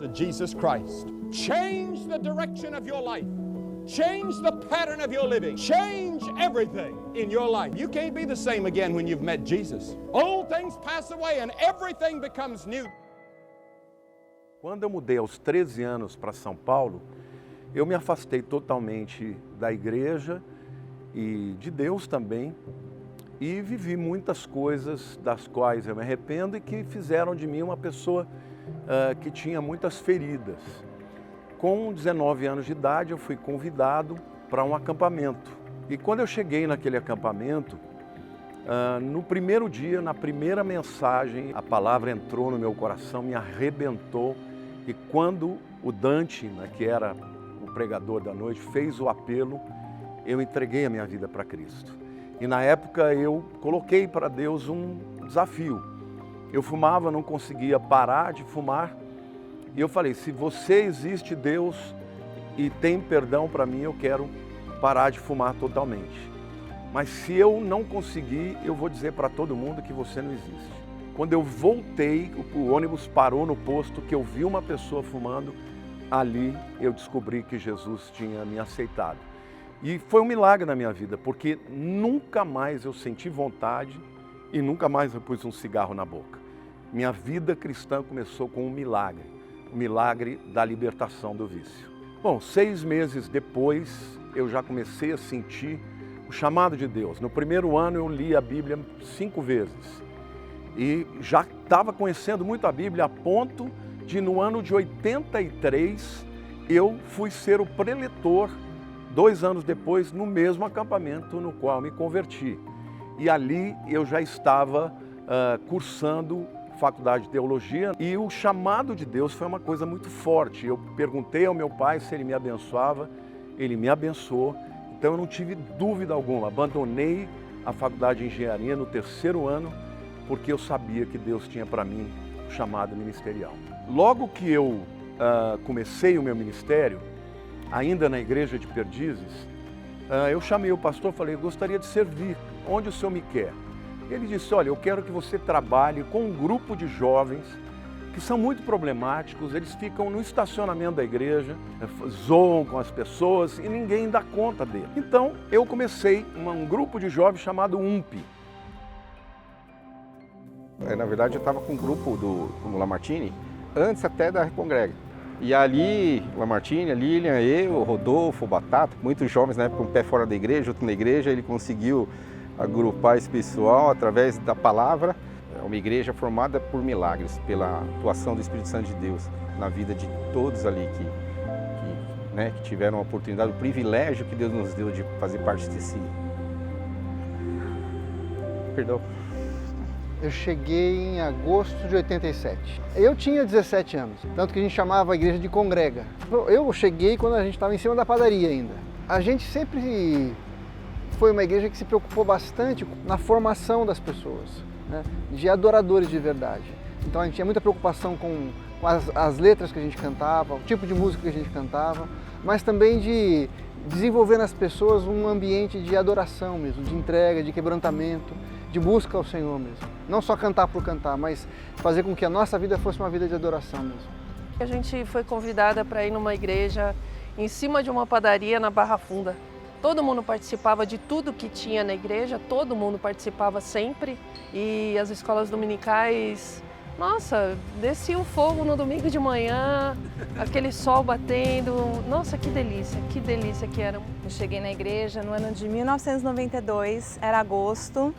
to Jesus Christ. Change the direction of your life. Change the pattern of your living. Change everything in your life. You can't be the same again when you've met Jesus. Old things pass away and everything becomes new. Quando eu mudei aos 13 anos para São Paulo, eu me afastei totalmente da igreja e de Deus também, e vivi muitas coisas das quais eu me arrependo e que fizeram de mim uma pessoa que tinha muitas feridas. Com 19 anos de idade, eu fui convidado para um acampamento. E quando eu cheguei naquele acampamento, no primeiro dia, na primeira mensagem, a palavra entrou no meu coração, me arrebentou. E quando o Dante, que era o pregador da noite, fez o apelo, eu entreguei a minha vida para Cristo. E na época eu coloquei para Deus um desafio. Eu fumava, não conseguia parar de fumar. E eu falei, se você existe, Deus, e tem perdão para mim, eu quero parar de fumar totalmente. Mas se eu não conseguir, eu vou dizer para todo mundo que você não existe. Quando eu voltei, o ônibus parou no posto, que eu vi uma pessoa fumando, ali eu descobri que Jesus tinha me aceitado. E foi um milagre na minha vida, porque nunca mais eu senti vontade e nunca mais eu pus um cigarro na boca. Minha vida cristã começou com um milagre, o milagre da libertação do vício. Bom, 6 meses depois, eu já comecei a sentir o chamado de Deus. No primeiro ano eu li a Bíblia 5 vezes e já estava conhecendo muito a Bíblia a ponto de, no ano de 83, eu fui ser o preletor 2 anos depois, no mesmo acampamento no qual me converti. E ali eu já estava cursando faculdade de teologia e o chamado de Deus foi uma coisa muito forte. Eu perguntei ao meu pai se ele me abençoava, ele me abençoou, então eu não tive dúvida alguma. Abandonei a faculdade de engenharia no 3º ano, porque eu sabia que Deus tinha para mim o chamado ministerial. Logo que eu comecei o meu ministério, ainda na igreja de Perdizes, eu chamei o pastor e falei, eu gostaria de servir, onde o senhor me quer? Ele disse, olha, eu quero que você trabalhe com um grupo de jovens que são muito problemáticos, eles ficam no estacionamento da igreja, zoam com as pessoas e ninguém dá conta dele. Então, eu comecei um grupo de jovens chamado UMP. Na verdade, eu estava com um grupo do Lamartine, antes até da Recongrega. E ali, o Lamartine, a Lilian, eu, o Rodolfo, o Batata, muitos jovens na época, um pé fora da igreja, outro na igreja, ele conseguiu agrupar esse pessoal através da palavra. É uma igreja formada por milagres, pela atuação do Espírito Santo de Deus na vida de todos ali que tiveram a oportunidade, o privilégio que Deus nos deu de fazer parte desse... Perdão. Eu cheguei em agosto de 87. Eu tinha 17 anos, tanto que a gente chamava a igreja de Congrega. Eu cheguei quando a gente estava em cima da padaria ainda. A gente sempre foi uma igreja que se preocupou bastante na formação das pessoas, né? De adoradores de verdade. Então a gente tinha muita preocupação com as letras que a gente cantava, o tipo de música que a gente cantava, mas também de desenvolver nas pessoas um ambiente de adoração mesmo, de entrega, de quebrantamento, de busca ao Senhor mesmo. Não só cantar por cantar, mas fazer com que a nossa vida fosse uma vida de adoração mesmo. A gente foi convidada para ir numa igreja em cima de uma padaria na Barra Funda. Todo mundo participava de tudo que tinha na igreja, todo mundo participava sempre. E as escolas dominicais, nossa, descia o fogo no domingo de manhã, aquele sol batendo. Nossa, que delícia que era. Eu cheguei na igreja no ano de 1992, era agosto.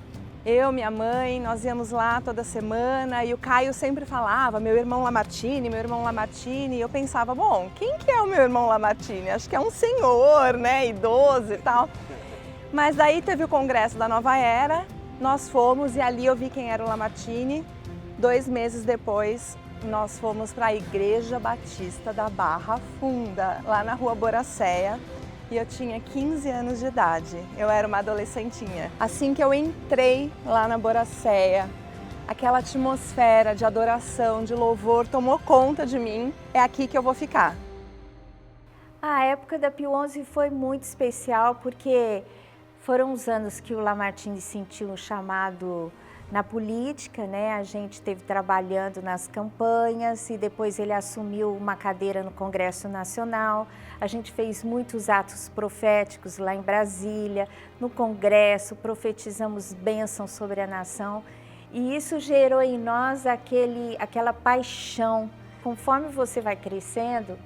Eu, minha mãe, nós íamos lá toda semana e o Caio sempre falava, meu irmão Lamartine, meu irmão Lamartine. E eu pensava, bom, quem que é o meu irmão Lamartine? Acho que é um senhor, né, idoso e tal. Mas daí teve o congresso da Nova Era, nós fomos e ali eu vi quem era o Lamartine. 2 meses depois, nós fomos para a Igreja Batista da Barra Funda, lá na Rua Boracéia. E eu tinha 15 anos de idade, eu era uma adolescentinha. Assim que eu entrei lá na Boracéia, aquela atmosfera de adoração, de louvor tomou conta de mim, é aqui que eu vou ficar. A época da Pio XI foi muito especial porque foram os anos que o Lamartine sentiu um chamado na política, né? A gente esteve trabalhando nas campanhas e depois ele assumiu uma cadeira no Congresso Nacional. A gente fez muitos atos proféticos lá em Brasília, no Congresso, profetizamos bênçãos sobre a nação e isso gerou em nós aquela paixão. Conforme você vai crescendo,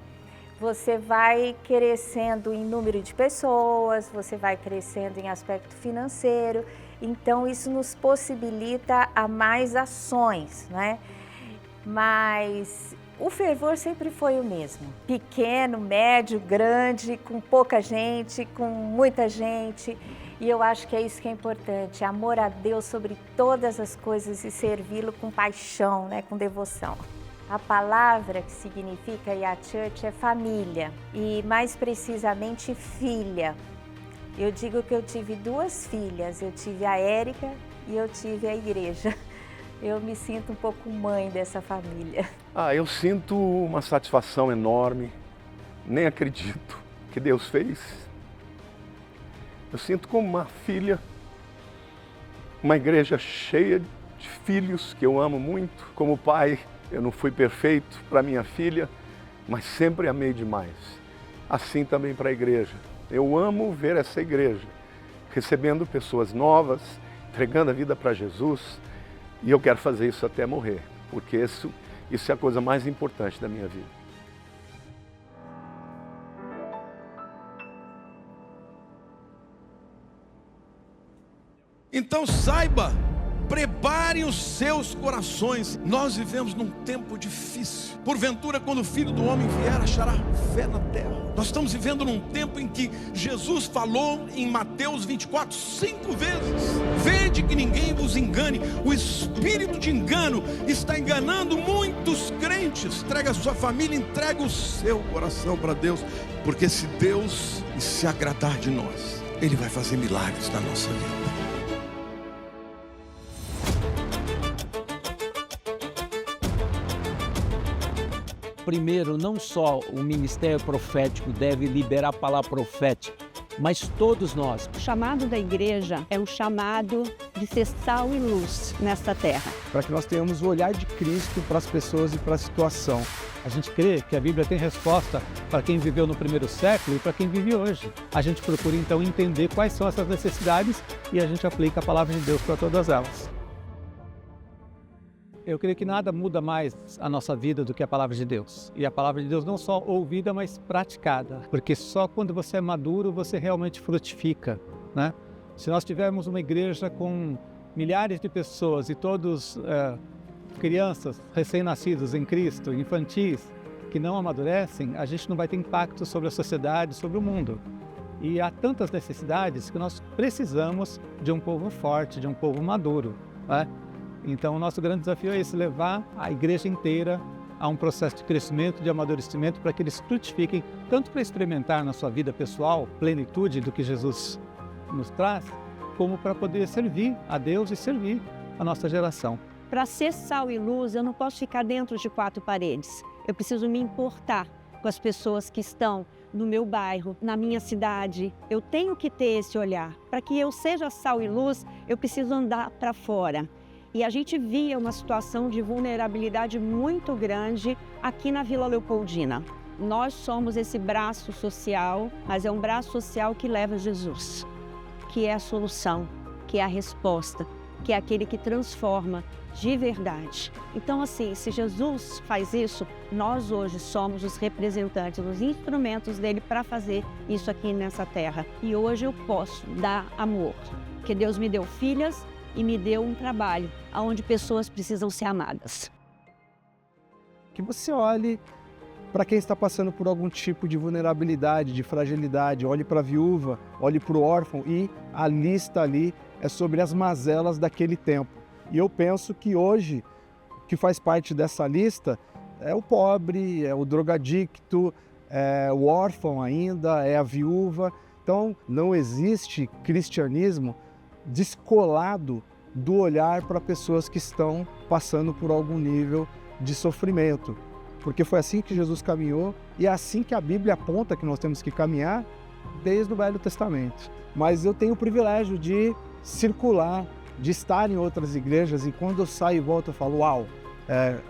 você vai crescendo em número de pessoas, você vai crescendo em aspecto financeiro, então isso nos possibilita a mais ações, né? Mas o fervor sempre foi o mesmo, pequeno, médio, grande, com pouca gente, com muita gente, e eu acho que é isso que é importante, amor a Deus sobre todas as coisas e servi-lo com paixão, né? Com devoção. A palavra que significa Yah Church é família e mais precisamente filha. Eu digo que eu tive 2 filhas, eu tive a Érica e eu tive a igreja. Eu me sinto um pouco mãe dessa família. Eu sinto uma satisfação enorme, nem acredito que Deus fez. Eu sinto como uma filha, uma igreja cheia de filhos que eu amo muito, como pai. Eu não fui perfeito para minha filha, mas sempre amei demais. Assim também para a igreja. Eu amo ver essa igreja recebendo pessoas novas, entregando a vida para Jesus. E eu quero fazer isso até morrer, porque isso é a coisa mais importante da minha vida. Então saiba, preparem os seus corações. Nós vivemos num tempo difícil. Porventura, quando o Filho do Homem vier, achará fé na terra. Nós estamos vivendo num tempo em que Jesus falou em Mateus 24, 5 vezes: vede que ninguém vos engane. O espírito de engano está enganando muitos crentes. Entrega a sua família, entrega o seu coração para Deus, porque se Deus se agradar de nós, Ele vai fazer milagres na nossa vida. Primeiro, não só o ministério profético deve liberar a palavra profética, mas todos nós. O chamado da igreja é um chamado de ser sal e luz nesta terra. Para que nós tenhamos o olhar de Cristo para as pessoas e para a situação. A gente crê que a Bíblia tem resposta para quem viveu no primeiro século e para quem vive hoje. A gente procura então entender quais são essas necessidades e a gente aplica a palavra de Deus para todas elas. Eu creio que nada muda mais a nossa vida do que a palavra de Deus. E a palavra de Deus não só ouvida, mas praticada. Porque só quando você é maduro, você realmente frutifica, né? Se nós tivermos uma igreja com milhares de pessoas e todos crianças recém-nascidos em Cristo, infantis, que não amadurecem, a gente não vai ter impacto sobre a sociedade, sobre o mundo. E há tantas necessidades que nós precisamos de um povo forte, de um povo maduro, né? Então, o nosso grande desafio é esse, levar a igreja inteira a um processo de crescimento, de amadurecimento, para que eles frutifiquem, tanto para experimentar na sua vida pessoal plenitude do que Jesus nos traz, como para poder servir a Deus e servir a nossa geração. Para ser sal e luz, eu não posso ficar dentro de 4 paredes. Eu preciso me importar com as pessoas que estão no meu bairro, na minha cidade. Eu tenho que ter esse olhar. Para que eu seja sal e luz, eu preciso andar para fora. E a gente via uma situação de vulnerabilidade muito grande aqui na Vila Leopoldina. Nós somos esse braço social, mas é um braço social que leva a Jesus, que é a solução, que é a resposta, que é aquele que transforma de verdade. Então, assim, se Jesus faz isso, nós hoje somos os representantes, os instrumentos dele para fazer isso aqui nessa terra. E hoje eu posso dar amor, porque Deus me deu filhas e me deu um trabalho onde pessoas precisam ser amadas. Que você olhe para quem está passando por algum tipo de vulnerabilidade, de fragilidade, olhe para a viúva, olhe para o órfão, e a lista ali é sobre as mazelas daquele tempo. E eu penso que hoje, o que faz parte dessa lista é o pobre, é o drogadicto, é o órfão ainda, é a viúva. Então, não existe cristianismo descolado do olhar para pessoas que estão passando por algum nível de sofrimento. Porque foi assim que Jesus caminhou e é assim que a Bíblia aponta que nós temos que caminhar desde o Velho Testamento. Mas eu tenho o privilégio de circular de estar em outras igrejas e quando eu saio e volto eu falo, uau,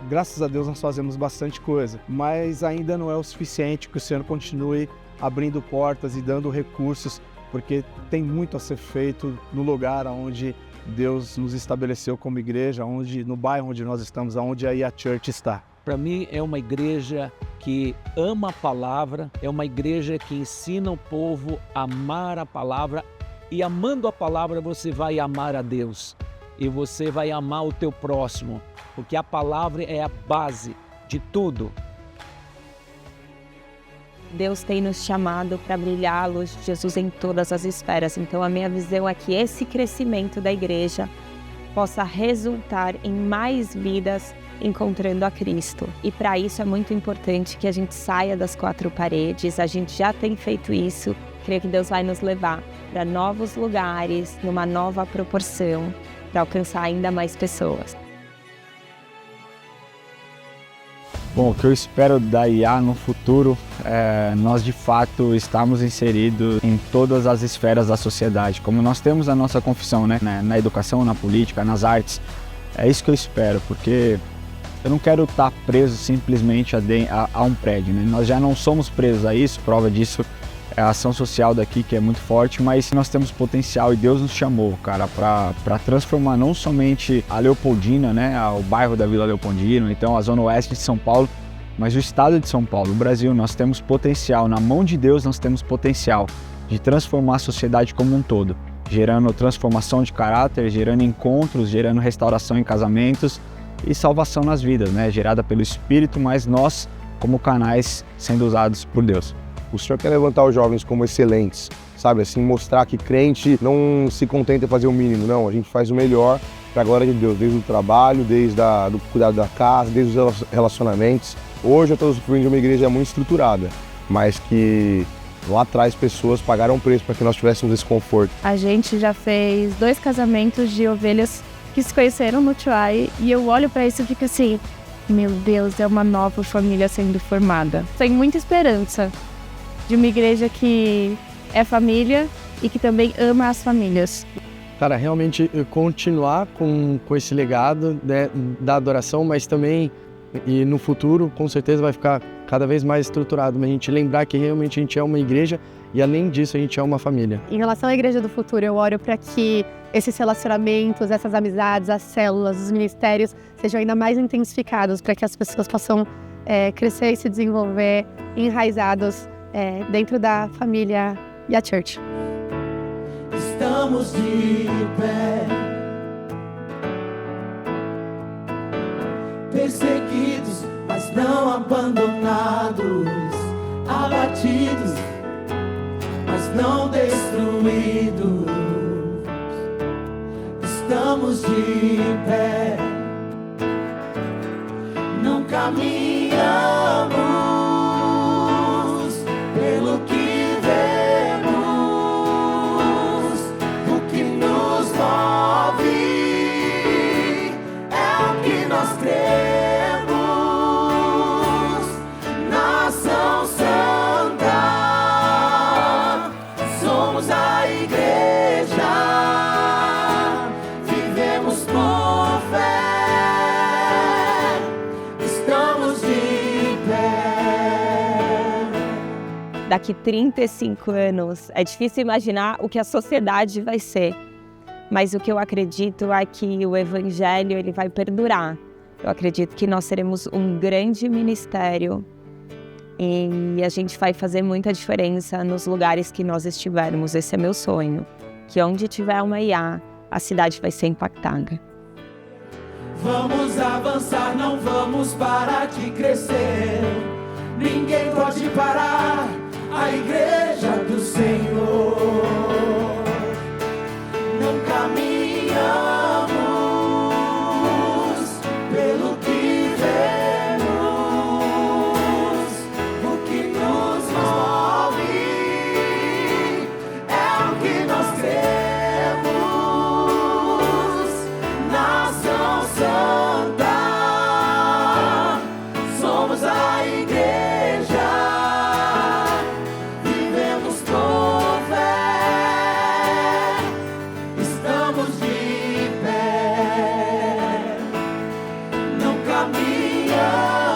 graças a Deus nós fazemos bastante coisa, mas ainda não é o suficiente que o Senhor continue abrindo portas e dando recursos, porque tem muito a ser feito no lugar onde Deus nos estabeleceu como igreja, no bairro onde nós estamos, onde a IA Church está. Para mim é uma igreja que ama a palavra, é uma igreja que ensina o povo a amar a palavra e amando a palavra você vai amar a Deus e você vai amar o teu próximo, porque a palavra é a base de tudo. Deus tem nos chamado para brilhar a luz de Jesus em todas as esferas. Então a minha visão é que esse crescimento da igreja possa resultar em mais vidas encontrando a Cristo. E para isso é muito importante que a gente saia das quatro paredes. A gente já tem feito isso. Creio que Deus vai nos levar para novos lugares, numa nova proporção, para alcançar ainda mais pessoas. Bom, o que eu espero da IA no futuro é nós de fato estarmos inseridos em todas as esferas da sociedade, como nós temos a nossa confissão, né? Na educação, na política, nas artes. É isso que eu espero, porque eu não quero estar preso simplesmente a um prédio, né? Nós já não somos presos a isso, prova disso é a ação social daqui que é muito forte, mas nós temos potencial e Deus nos chamou, cara, para transformar não somente a Leopoldina, né, o bairro da Vila Leopoldina, então a zona oeste de São Paulo, mas o estado de São Paulo, o Brasil. Nós temos potencial, na mão de Deus nós temos potencial de transformar a sociedade como um todo, gerando transformação de caráter, gerando encontros, gerando restauração em casamentos e salvação nas vidas, né, gerada pelo Espírito, mas nós como canais sendo usados por Deus. O Senhor quer levantar os jovens como excelentes, sabe? Assim, mostrar que crente não se contenta em fazer o mínimo, não. A gente faz o melhor para a glória de Deus, desde o trabalho, desde do cuidado da casa, desde os relacionamentos. Hoje eu estou usufruindo de uma igreja muito estruturada, mas que lá atrás pessoas pagaram um preço para que nós tivéssemos esse conforto. A gente já fez 2 casamentos de ovelhas que se conheceram no Chuai e eu olho para isso e fico assim, meu Deus, é uma nova família sendo formada. Tenho muita esperança de uma igreja que é família e que também ama as famílias. Cara, realmente continuar com esse legado, né, da adoração, mas também, e no futuro, com certeza vai ficar cada vez mais estruturado, mas a gente lembrar que realmente a gente é uma igreja e além disso a gente é uma família. Em relação à igreja do futuro, eu oro para que esses relacionamentos, essas amizades, as células, os ministérios sejam ainda mais intensificados, para que as pessoas possam crescer e se desenvolver enraizados dentro da família IA Church. Estamos de pé, perseguidos, mas não abandonados, abatidos, mas não destruídos. Estamos de pé, não caminhamos pelo que vemos, o que nos move é o que nós cremos. Nação Santa, somos a igreja, vivemos por fé, estamos de pé. Daqui 35 anos, é difícil imaginar o que a sociedade vai ser, mas o que eu acredito é que o Evangelho ele vai perdurar. Eu acredito que nós seremos um grande ministério e a gente vai fazer muita diferença nos lugares que nós estivermos. Esse é meu sonho, que onde tiver uma IA, a cidade vai ser impactada. Vamos avançar, não vamos parar de crescer. Ninguém pode parar a igreja do Senhor. Não caminhamos pelo que vemos, o que nos move é o que nós cremos. Nação Santa, somos a igreja, vivemos com fé, minha